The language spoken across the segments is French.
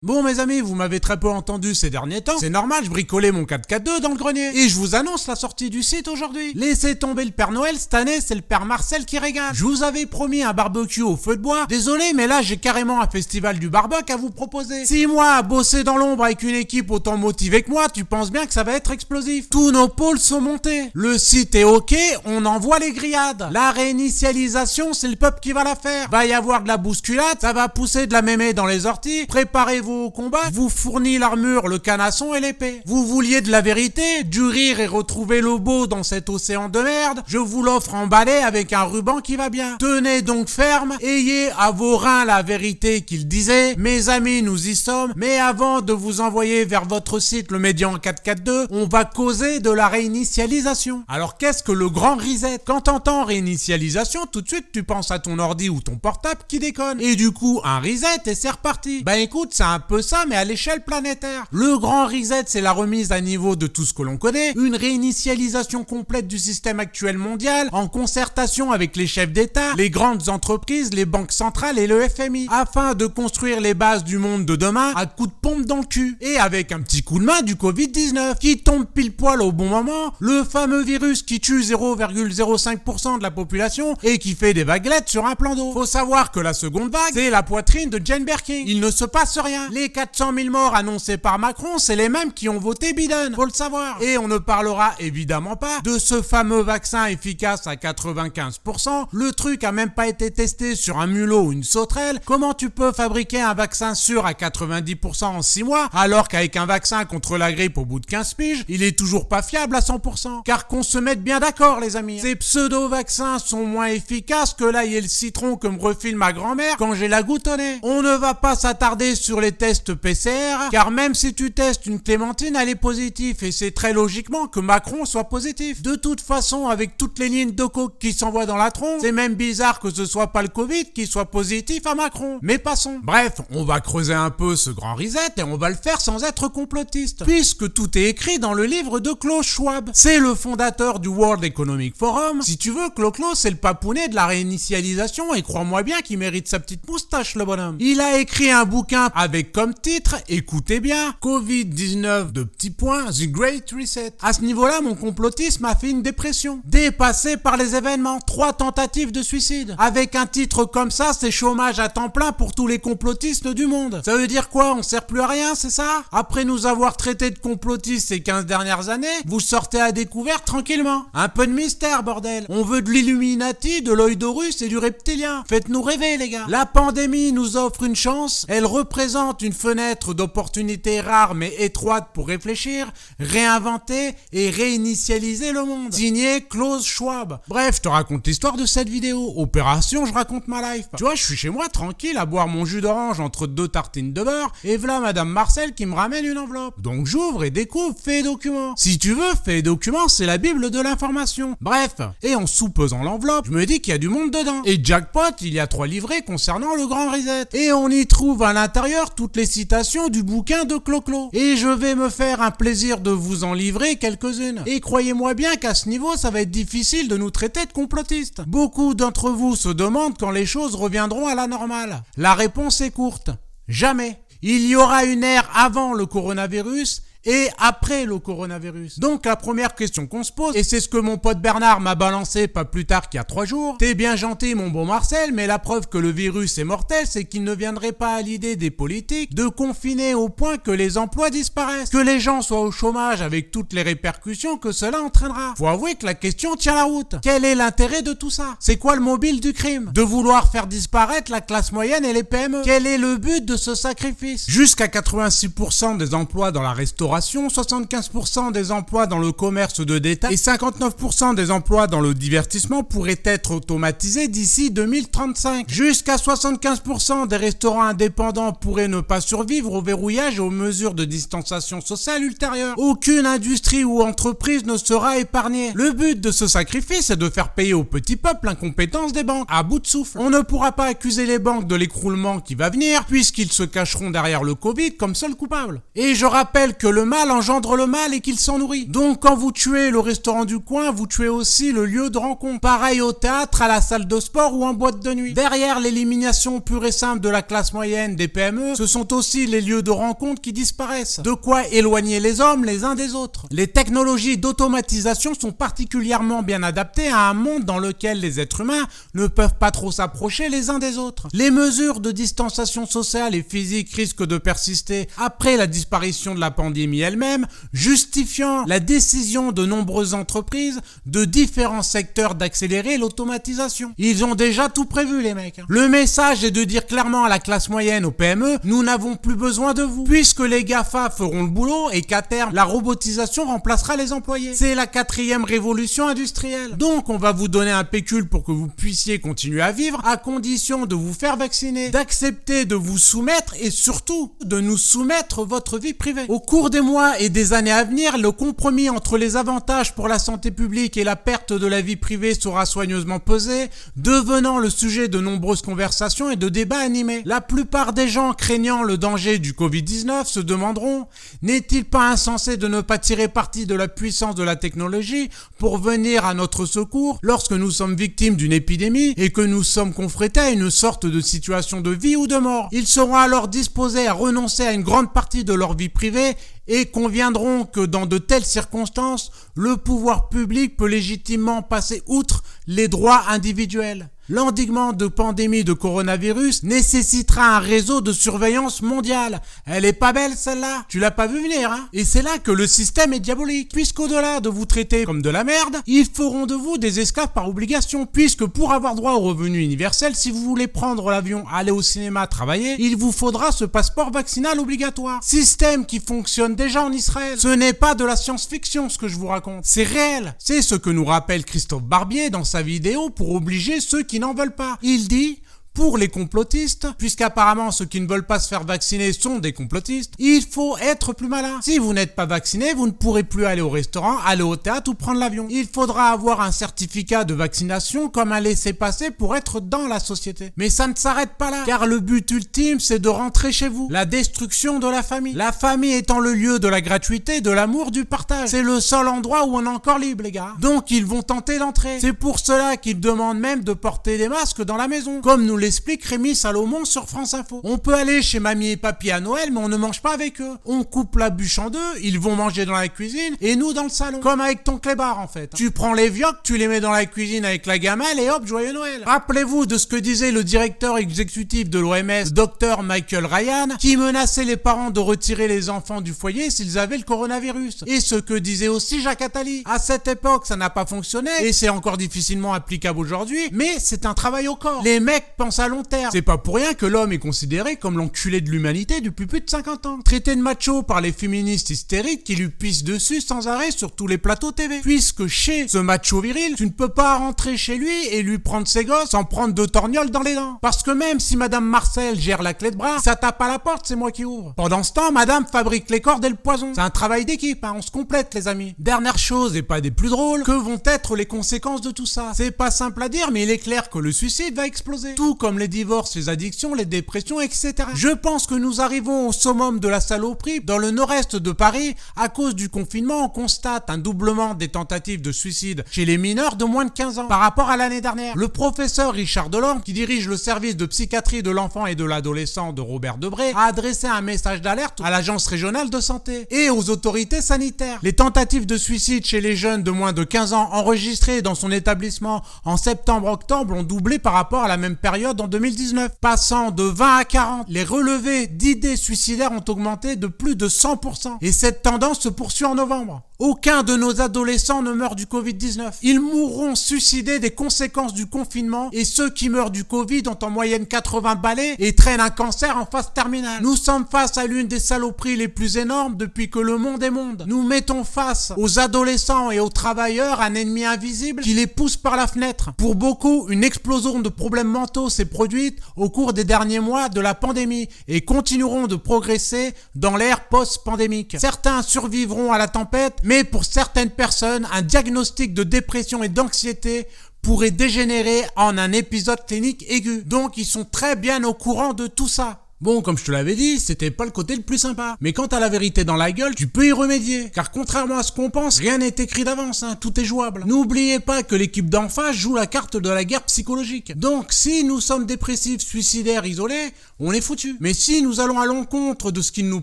Bon mes amis, vous m'avez très peu entendu ces derniers temps, c'est normal, je bricolais mon 4x4 dans le grenier. Et je vous annonce la sortie du site aujourd'hui. Laissez tomber le Père Noël, cette année c'est le Père Marcel qui régale. Je vous avais promis un barbecue au feu de bois, désolé mais là j'ai carrément un festival du barbecue à vous proposer. 6 mois à bosser dans l'ombre avec une équipe autant motivée que moi, tu penses bien que ça va être explosif. Tous nos pôles sont montés, le site est ok, on envoie les grillades. La réinitialisation c'est le peuple qui va la faire. Va y avoir de la bousculade, ça va pousser de la mémé dans les orties, préparez-vous au combat, vous fournit l'armure, le canasson et l'épée. Vous vouliez de la vérité, du rire et retrouver le beau dans cet océan de merde, je vous l'offre emballé avec un ruban qui va bien. Tenez donc ferme, ayez à vos reins la vérité qu'il disait. Mes amis, nous y sommes, mais avant de vous envoyer vers votre site le Médian 442, on va causer de la réinitialisation. Alors qu'est-ce que le grand reset? Quand t'entends réinitialisation, tout de suite tu penses à ton ordi ou ton portable qui déconne. Et du coup, un reset et c'est reparti. Bah écoute, c'est un peu ça, mais à l'échelle planétaire. Le grand reset, c'est la remise à niveau de tout ce que l'on connaît, une réinitialisation complète du système actuel mondial, en concertation avec les chefs d'État, les grandes entreprises, les banques centrales et le FMI, afin de construire les bases du monde de demain à coups de pompe dans le cul. Et avec un petit coup de main du Covid-19, qui tombe pile poil au bon moment, le fameux virus qui tue 0,05% de la population et qui fait des vaguelettes sur un plan d'eau. Faut savoir que la seconde vague, c'est la poitrine de Jane Birkin. Il ne se passe rien. Les 400 000 morts annoncés par Macron, c'est les mêmes qui ont voté Biden, faut le savoir. Et on ne parlera évidemment pas de ce fameux vaccin efficace à 95%. Le truc a même pas été testé sur un mulot ou une sauterelle. Comment tu peux fabriquer un vaccin sûr à 90% en 6 mois, alors qu'avec un vaccin contre la grippe au bout de 15 piges, il est toujours pas fiable à 100%. Car qu'on se mette bien d'accord les amis, ces pseudo-vaccins sont moins efficaces que l'ail et le citron que me refile ma grand-mère quand j'ai la goutte au nez. On ne va pas s'attarder sur les tests PCR, car même si tu testes une clémentine, elle est positive, et c'est très logiquement que Macron soit positif. De toute façon, avec toutes les lignes de coke qui s'envoient dans la tronche, c'est même bizarre que ce soit pas le Covid qui soit positif à Macron. Mais passons. Bref, on va creuser un peu ce grand reset, et on va le faire sans être complotiste, puisque tout est écrit dans le livre de Klaus Schwab. C'est le fondateur du World Economic Forum. Si tu veux, Klaus, c'est le papounet de la réinitialisation, et crois-moi bien qu'il mérite sa petite moustache, le bonhomme. Il a écrit un bouquin avec comme titre, écoutez bien, Covid-19 de petits points, The Great Reset. À ce niveau-là, mon complotisme a fait une dépression. Dépassé par les événements, 3 tentatives de suicide. Avec un titre comme ça, c'est chômage à temps plein pour tous les complotistes du monde. Ça veut dire quoi? On sert plus à rien, c'est ça? Après nous avoir traités de complotistes ces 15 dernières années, vous sortez à découvert tranquillement. Un peu de mystère, bordel. On veut de l'Illuminati, de l'œil d'Horus et du reptilien. Faites-nous rêver, les gars. La pandémie nous offre une chance. Elle représente une fenêtre d'opportunité rare mais étroite pour réfléchir, réinventer et réinitialiser le monde. Signé Klaus Schwab. Bref, je te raconte l'histoire de cette vidéo. Opération, je raconte ma life. Tu vois, je suis chez moi tranquille à boire mon jus d'orange entre 2 tartines de beurre et voilà Madame Marcel qui me ramène une enveloppe. Donc j'ouvre et découvre Faits et documents. Si tu veux, Faits et documents, c'est la bible de l'information. Bref, et en soupesant l'enveloppe, je me dis qu'il y a du monde dedans. Et jackpot, il y a 3 livrets concernant le grand reset. Et on y trouve à l'intérieur toutes les citations du bouquin de Clo-Clo. Et je vais me faire un plaisir de vous en livrer quelques-unes. Et croyez-moi bien qu'à ce niveau, ça va être difficile de nous traiter de complotistes. Beaucoup d'entre vous se demandent quand les choses reviendront à la normale. La réponse est courte. Jamais. Il y aura une ère avant le coronavirus et après le coronavirus. Donc la première question qu'on se pose, et c'est ce que mon pote Bernard m'a balancé pas plus tard qu'il y a 3 jours, t'es bien gentil mon bon Marcel, mais la preuve que le virus est mortel, c'est qu'il ne viendrait pas à l'idée des politiques de confiner au point que les emplois disparaissent, que les gens soient au chômage avec toutes les répercussions que cela entraînera. Faut avouer que la question tient la route. Quel est l'intérêt de tout ça? C'est quoi le mobile du crime? De vouloir faire disparaître la classe moyenne et les PME? Quel est le but de ce sacrifice? Jusqu'à 86% des emplois dans la restauration, 75% des emplois dans le commerce de détail et 59% des emplois dans le divertissement pourraient être automatisés d'ici 2035. Jusqu'à 75% des restaurants indépendants pourraient ne pas survivre au verrouillage et aux mesures de distanciation sociale ultérieures. Aucune industrie ou entreprise ne sera épargnée. Le but de ce sacrifice est de faire payer au petit peuple l'incompétence des banques. À bout de souffle. On ne pourra pas accuser les banques de l'écroulement qui va venir puisqu'ils se cacheront derrière le Covid comme seul coupable. Et je rappelle que le le mal engendre le mal et qu'il s'en nourrit. Donc quand vous tuez le restaurant du coin, vous tuez aussi le lieu de rencontre. Pareil au théâtre, à la salle de sport ou en boîte de nuit. Derrière l'élimination pure et simple de la classe moyenne, des PME, ce sont aussi les lieux de rencontre qui disparaissent. De quoi éloigner les hommes les uns des autres. Les technologies d'automatisation sont particulièrement bien adaptées à un monde dans lequel les êtres humains ne peuvent pas trop s'approcher les uns des autres. Les mesures de distanciation sociale et physique risquent de persister après la disparition de la pandémie elle-même, justifiant la décision de nombreuses entreprises de différents secteurs d'accélérer l'automatisation. Ils ont déjà tout prévu les mecs. Le message est de dire clairement à la classe moyenne, aux PME, nous n'avons plus besoin de vous, puisque les GAFA feront le boulot et qu'à terme, la robotisation remplacera les employés. C'est la 4e révolution industrielle. Donc on va vous donner un pécule pour que vous puissiez continuer à vivre, à condition de vous faire vacciner, d'accepter de vous soumettre et surtout de nous soumettre votre vie privée. Au cours des mois et des années à venir, le compromis entre les avantages pour la santé publique et la perte de la vie privée sera soigneusement pesé, devenant le sujet de nombreuses conversations et de débats animés. La plupart des gens craignant le danger du Covid-19 se demanderont, n'est-il pas insensé de ne pas tirer parti de la puissance de la technologie pour venir à notre secours lorsque nous sommes victimes d'une épidémie et que nous sommes confrontés à une sorte de situation de vie ou de mort? Ils seront alors disposés à renoncer à une grande partie de leur vie privée et conviendront que dans de telles circonstances, le pouvoir public peut légitimement passer outre les droits individuels. L'endiguement de pandémie de coronavirus nécessitera un réseau de surveillance mondiale. Elle est pas belle celle-là? Tu l'as pas vu venir, hein? Et c'est là que le système est diabolique. Puisqu'au-delà de vous traiter comme de la merde, ils feront de vous des esclaves par obligation. Puisque pour avoir droit au revenu universel, si vous voulez prendre l'avion, aller au cinéma, travailler, il vous faudra ce passeport vaccinal obligatoire. Système qui fonctionne déjà en Israël. Ce n'est pas de la science-fiction ce que je vous raconte. C'est réel. C'est ce que nous rappelle Christophe Barbier dans sa vidéo pour obliger ceux qui n'en veulent pas. Il dit, pour les complotistes, puisqu'apparemment ceux qui ne veulent pas se faire vacciner sont des complotistes, il faut être plus malin. Si vous n'êtes pas vacciné, vous ne pourrez plus aller au restaurant, aller au théâtre ou prendre l'avion. Il faudra avoir un certificat de vaccination comme un laissez-passer pour être dans la société. Mais ça ne s'arrête pas là, car le but ultime c'est de rentrer chez vous. La destruction de la famille. La famille étant le lieu de la gratuité, de l'amour, du partage. C'est le seul endroit où on est encore libre les gars. Donc ils vont tenter d'entrer. C'est pour cela qu'ils demandent même de porter des masques dans la maison. Comme nous l'explique Rémi Salomon sur France Info. On peut aller chez mamie et papy à Noël, mais on ne mange pas avec eux. On coupe la bûche en deux, ils vont manger dans la cuisine et nous dans le salon. Comme avec ton clébard en fait. Tu prends les vioques, tu les mets dans la cuisine avec la gamelle et hop, joyeux Noël. Rappelez-vous de ce que disait le directeur exécutif de l'OMS, Dr Michael Ryan, qui menaçait les parents de retirer les enfants du foyer s'ils avaient le coronavirus. Et ce que disait aussi Jacques Attali. À cette époque, ça n'a pas fonctionné et c'est encore difficilement applicable aujourd'hui, mais c'est un travail au corps. Les mecs pensent à long terme. C'est pas pour rien que l'homme est considéré comme l'enculé de l'humanité depuis plus de 50 ans. Traité de macho par les féministes hystériques qui lui pissent dessus sans arrêt sur tous les plateaux TV. Puisque chez ce macho viril, tu ne peux pas rentrer chez lui et lui prendre ses gosses sans prendre de torgnoles dans les dents. Parce que même si Madame Marcel gère la clé de bras, ça tape à la porte, c'est moi qui ouvre. Pendant ce temps, Madame fabrique les cordes et le poison. C'est un travail d'équipe, hein, on se complète les amis. Dernière chose et pas des plus drôles, que vont être les conséquences de tout ça? C'est pas simple à dire, mais il est clair que le suicide va exploser. Tout comme les divorces, les addictions, les dépressions, etc. Je pense que nous arrivons au summum de la saloperie. Dans le nord-est de Paris, à cause du confinement, on constate un doublement des tentatives de suicide chez les mineurs de moins de 15 ans par rapport à l'année dernière. Le professeur Richard Delorme, qui dirige le service de psychiatrie de l'enfant et de l'adolescent de Robert Debré, a adressé un message d'alerte à l'agence régionale de santé et aux autorités sanitaires. Les tentatives de suicide chez les jeunes de moins de 15 ans enregistrées dans son établissement en septembre-octobre ont doublé par rapport à la même période en 2019, passant de 20 à 40. Les relevés d'idées suicidaires ont augmenté de plus de 100%. Et cette tendance se poursuit en novembre. Aucun de nos adolescents ne meurt du Covid-19. Ils mourront suicidés des conséquences du confinement et ceux qui meurent du Covid ont en moyenne 80 balais et traînent un cancer en phase terminale. Nous sommes face à l'une des saloperies les plus énormes depuis que le monde est monde. Nous mettons face aux adolescents et aux travailleurs un ennemi invisible qui les pousse par la fenêtre. Pour beaucoup, une explosion de problèmes mentaux s'est produite au cours des derniers mois de la pandémie et continueront de progresser dans l'ère post-pandémique. Certains survivront à la tempête, mais pour certaines personnes, un diagnostic de dépression et d'anxiété pourrait dégénérer en un épisode clinique aigu. Donc ils sont très bien au courant de tout ça. Bon, comme je te l'avais dit, c'était pas le côté le plus sympa. Mais quand t'as la vérité dans la gueule, tu peux y remédier. Car contrairement à ce qu'on pense, rien n'est écrit d'avance, tout est jouable. N'oubliez pas que l'équipe d'en face joue la carte de la guerre psychologique. Donc, si nous sommes dépressifs, suicidaires, isolés, on est foutus. Mais si nous allons à l'encontre de ce qu'ils nous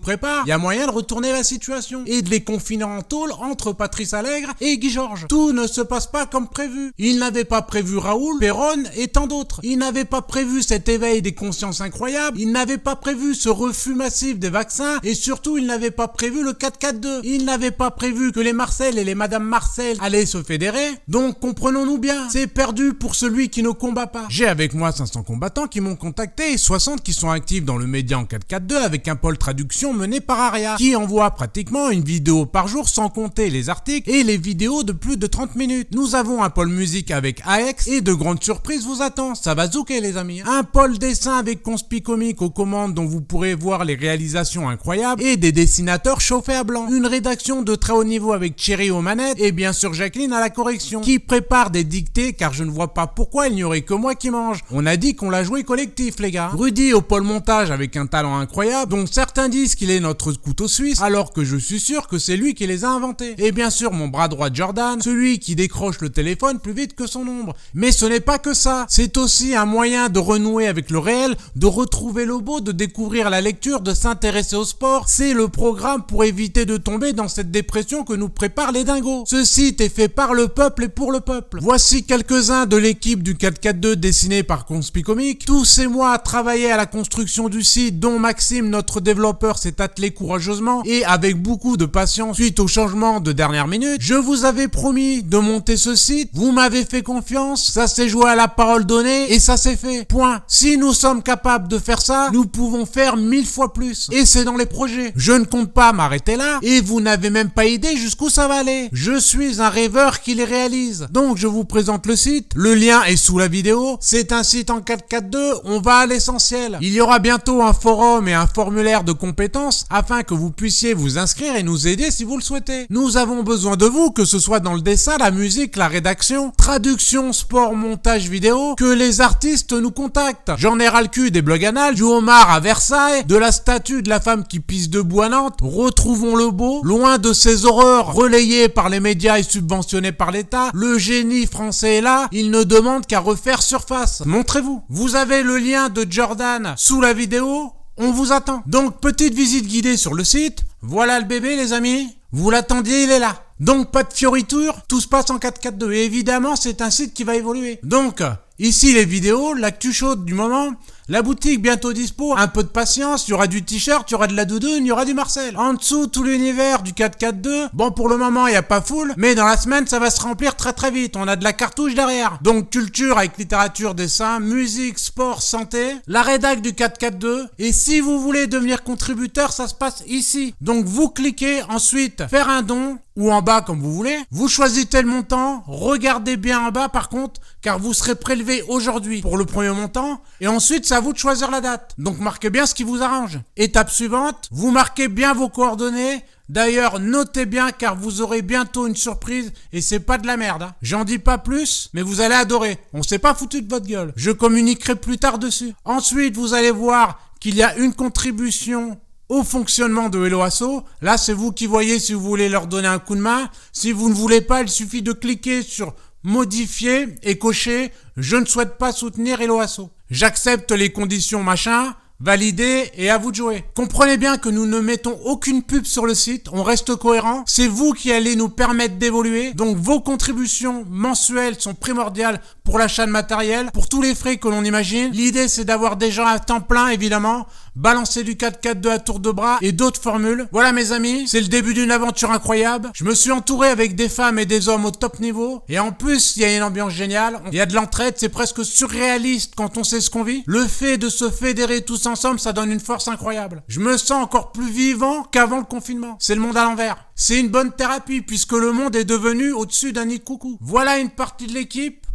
préparent, il y a moyen de retourner la situation et de les confiner en tôle entre Patrice Allègre et Guy Georges. Tout ne se passe pas comme prévu. Ils n'avaient pas prévu Raoul, Péronne et tant d'autres. Ils n'avaient pas prévu cet éveil des consciences incroyables. Ils n'avaient pas prévu ce refus massif des vaccins et surtout ils n'avaient pas prévu le 4-4-2. Ils n'avaient pas prévu que les Marcel et les Madame Marcel allaient se fédérer. Donc comprenons-nous bien, c'est perdu pour celui qui ne combat pas. J'ai avec moi 500 combattants qui m'ont contacté et 60 qui sont actifs dans le média en 4-4-2 avec un pôle traduction mené par Aria qui envoie pratiquement une vidéo par jour sans compter les articles et les vidéos de plus de 30 minutes. Nous avons un pôle musique avec AX et de grandes surprises vous attendent. Ça va zouker les amis. Un pôle dessin avec Conspi Comics aux commandes dont vous pourrez voir les réalisations incroyables et des dessinateurs chauffés à blanc. Une rédaction de très haut niveau avec Thierry aux manettes et bien sûr Jacqueline à la correction qui prépare des dictées car je ne vois pas pourquoi il n'y aurait que moi qui mange. On a dit qu'on l'a joué collectif les gars. Rudy au pôle montage avec un talent incroyable dont certains disent qu'il est notre couteau suisse alors que je suis sûr que c'est lui qui les a inventés. Et bien sûr mon bras droit Jordan, celui qui décroche le téléphone plus vite que son ombre. Mais ce n'est pas que ça, c'est aussi un moyen de renouer avec le réel, de retrouver le beau, de découvrir la lecture, de s'intéresser au sport. C'est le programme pour éviter de tomber dans cette dépression que nous préparent les dingos. Ce site est fait par le peuple et pour le peuple. Voici quelques-uns de l'équipe du 4-4-2 dessinée par Conspi Comics. Tous ces mois à travailler à la construction du site dont Maxime, notre développeur, s'est attelé courageusement et avec beaucoup de patience suite au changement de dernière minute. Je vous avais promis de monter ce site, vous m'avez fait confiance, ça s'est joué à la parole donnée et ça s'est fait. Point. Si nous sommes capables de faire ça, nous pouvons faire 1000 fois plus. Et c'est dans les projets. Je ne compte pas m'arrêter là et vous n'avez même pas idée jusqu'où ça va aller. Je suis un rêveur qui les réalise. Donc je vous présente le site. Le lien est sous la vidéo. C'est un site en 4-4-2. On va à l'essentiel. Il y aura bientôt un forum et un formulaire de compétences afin que vous puissiez vous inscrire et nous aider si vous le souhaitez. Nous avons besoin de vous, que ce soit dans le dessin, la musique, la rédaction, traduction, sport, montage vidéo, que les artistes nous contactent. J'en ai ras le cul des blogs anal, du homard à Versailles, de la statue de la femme qui pisse debout à Nantes. Retrouvons le beau, loin de ces horreurs relayées par les médias et subventionnées par l'État. Le génie français est là, il ne demande qu'à refaire surface. Montrez-vous. Vous avez le lien de Jordan sous la vidéo, on vous attend. Donc petite visite guidée sur le site. Voilà le bébé les amis. Vous l'attendiez, il est là. Donc pas de fioriture, tout se passe en 4-4-2. Et évidemment, c'est un site qui va évoluer. Donc, ici les vidéos, l'actu chaude du moment, la boutique bientôt dispo, un peu de patience, il y aura du t-shirt, il y aura de la doudoune, il y aura du Marcel. En dessous, tout l'univers du 4-4-2. Bon, pour le moment, il n'y a pas full, mais dans la semaine, ça va se remplir très très vite. On a de la cartouche derrière. Donc, culture avec littérature, dessin, musique, sport, santé, la rédac du 4-4-2. Et si vous voulez devenir contributeur, ça se passe ici. Donc, vous cliquez, ensuite, faire un don, ou en bas comme vous voulez. Vous choisissez le montant, regardez bien en bas par contre, car vous serez prélevé aujourd'hui pour le premier montant, et ensuite c'est à vous de choisir la date. Donc marquez bien ce qui vous arrange. Étape suivante, vous marquez bien vos coordonnées. D'ailleurs, notez bien car vous aurez bientôt une surprise et c'est pas de la merde. J'en dis pas plus, mais vous allez adorer. On s'est pas foutu de votre gueule. Je communiquerai plus tard dessus. Ensuite, vous allez voir qu'il y a une contribution au fonctionnement de Hello Asso. Là, c'est vous qui voyez si vous voulez leur donner un coup de main. Si vous ne voulez pas, il suffit de cliquer sur modifier et cocher je ne souhaite pas soutenir Hello Asso. J'accepte les conditions machin. Validé et à vous de jouer. Comprenez bien que nous ne mettons aucune pub sur le site, on reste cohérent. C'est vous qui allez nous permettre d'évoluer. Donc vos contributions mensuelles sont primordiales pour l'achat de matériel, pour tous les frais que l'on imagine. L'idée c'est d'avoir des gens à temps plein évidemment, balancer du 4-4-2 à tour de bras et d'autres formules. Voilà mes amis, c'est le début d'une aventure incroyable. Je me suis entouré avec des femmes et des hommes au top niveau. Et en plus, il y a une ambiance géniale. Il y a de l'entraide, c'est presque surréaliste quand on sait ce qu'on vit. Le fait de se fédérer tous ensemble, ça donne une force incroyable. Je me sens encore plus vivant qu'avant le confinement. C'est le monde à l'envers. C'est une bonne thérapie puisque le monde est devenu au-dessus d'un nid de coucou. Voilà une partie de l'équipe.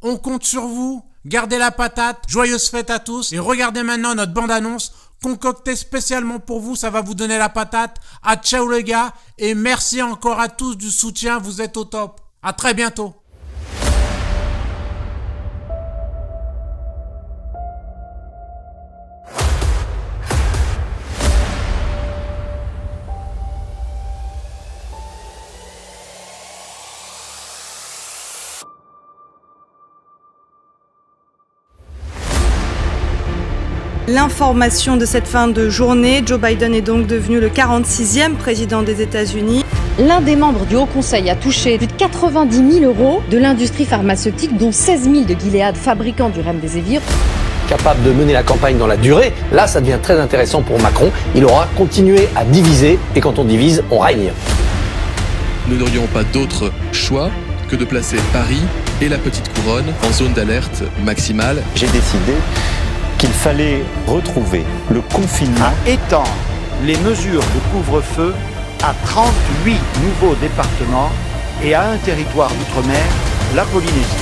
On compte sur vous. Gardez la patate. Joyeuses fêtes à tous. Et regardez maintenant notre bande-annonce concoctée spécialement pour vous. Ça va vous donner la patate. À ciao les gars. Et merci encore à tous du soutien. Vous êtes au top. À très bientôt. L'information de cette fin de journée, Joe Biden est donc devenu le 46e président des États-Unis. L'un des membres du Haut Conseil a touché plus de 90 000 € de l'industrie pharmaceutique, dont 16 000 de Gilead, fabricant du Remdesivir. Capable de mener la campagne dans la durée, là ça devient très intéressant pour Macron. Il aura continué à diviser, et quand on divise, on règne. Nous n'aurions pas d'autre choix que de placer Paris et la Petite Couronne en zone d'alerte maximale. J'ai décidé qu'il fallait retrouver le confinement. À étendre les mesures de couvre-feu à 38 nouveaux départements et à un territoire d'outre-mer, la Polynésie.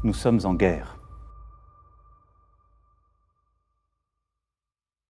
Nous sommes en guerre.